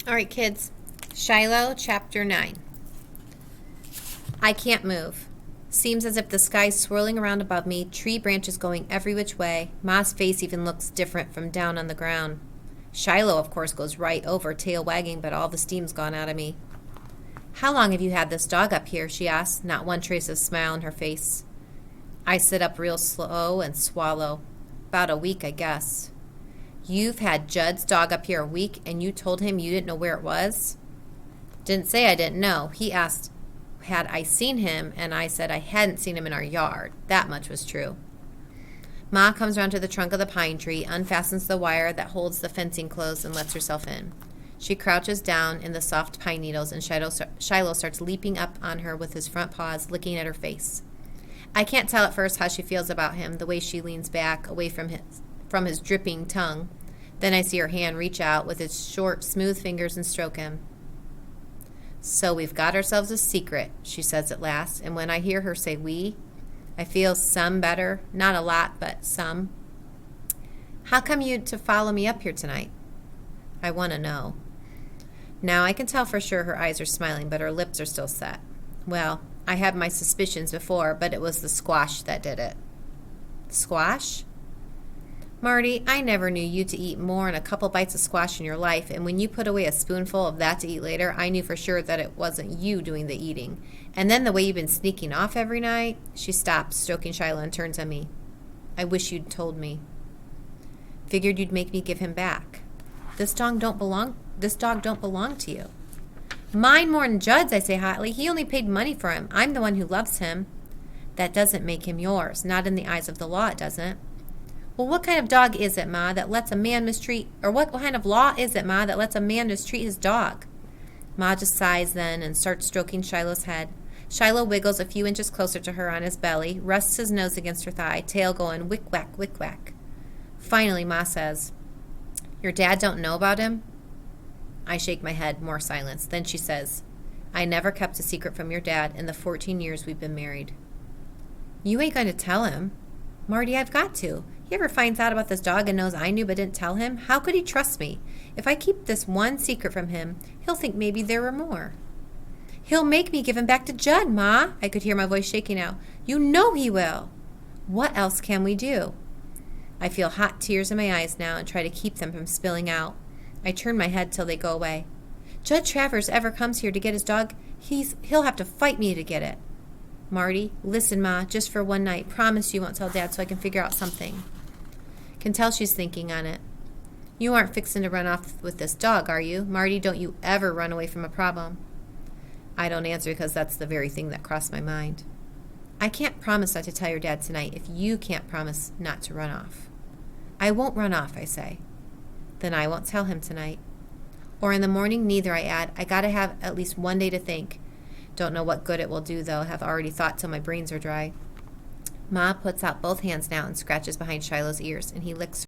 All right, kids. Shiloh Chapter 9. I can't move. Seems as if the sky's swirling around above me, tree branches going every which way. Ma's face even looks different from down on the ground. Shiloh, of course, goes right over, tail wagging, but all the steam's gone out of me. How long have you had this dog up here? She asks, not one trace of smile on her face. I sit up real slow and swallow. About a week, I guess. You've had Judd's dog up here a week, and you told him you didn't know where it was? Didn't say I didn't know. He asked, had I seen him, and I said I hadn't seen him in our yard. That much was true. Ma comes around to the trunk of the pine tree, unfastens the wire that holds the fencing closed, and lets herself in. She crouches down in the soft pine needles, and Shiloh starts leaping up on her with his front paws, licking at her face. I can't tell at first how she feels about him, the way she leans back, away from his dripping tongue. Then I see her hand reach out with its short, smooth fingers and stroke him. So we've got ourselves a secret, she says at last, and when I hear her say we, I feel some better. Not a lot, but some. How come you to follow me up here tonight? I want to know. Now I can tell for sure her eyes are smiling, but her lips are still set. Well, I had my suspicions before, but it was the squash that did it. Squash? Marty, I never knew you to eat more than a couple bites of squash in your life, and when you put away a spoonful of that to eat later, I knew for sure that it wasn't you doing the eating. And then the way you've been sneaking off every night. She stops, stroking Shiloh, and turns on me. I wish you'd told me. Figured you'd make me give him back. This dog don't belong to you. Mine more than Judd's, I say hotly. He only paid money for him. I'm the one who loves him. That doesn't make him yours. Not in the eyes of the law, it doesn't. Well, what kind of dog is it, Ma, that lets a man mistreat, or what kind of law is it, Ma, that lets a man mistreat his dog? Ma just sighs then and starts stroking Shiloh's head. Shiloh wiggles a few inches closer to her on his belly, rests his nose against her thigh, tail going wick-whack, wick-whack. Finally, Ma says, Your dad don't know about him? I shake my head, more silence. Then she says, I never kept a secret from your dad in the 14 years we've been married. You ain't going to tell him. Marty, I've got to. He ever finds out about this dog and knows I knew but didn't tell him? How could he trust me? If I keep this one secret from him, he'll think maybe there were more. He'll make me give him back to Judd, Ma. I could hear my voice shaking now. You know he will. What else can we do? I feel hot tears in my eyes now and try to keep them from spilling out. I turn my head till they go away. Judd Travers ever comes here to get his dog, he'll have to fight me to get it. Marty, listen, Ma, just for one night. Promise you won't tell Dad so I can figure out something. Can tell she's thinking on it. You aren't fixing to run off with this dog, are you? Marty, don't you ever run away from a problem. I don't answer because that's the very thing that crossed my mind. I can't promise not to tell your dad tonight if you can't promise not to run off. I won't run off, I say. Then I won't tell him tonight. Or in the morning, neither, I add. I gotta have at least one day to think. Don't know what good it will do, though. Have already thought till my brains are dry. Ma puts out both hands now and scratches behind Shiloh's ears, and he licks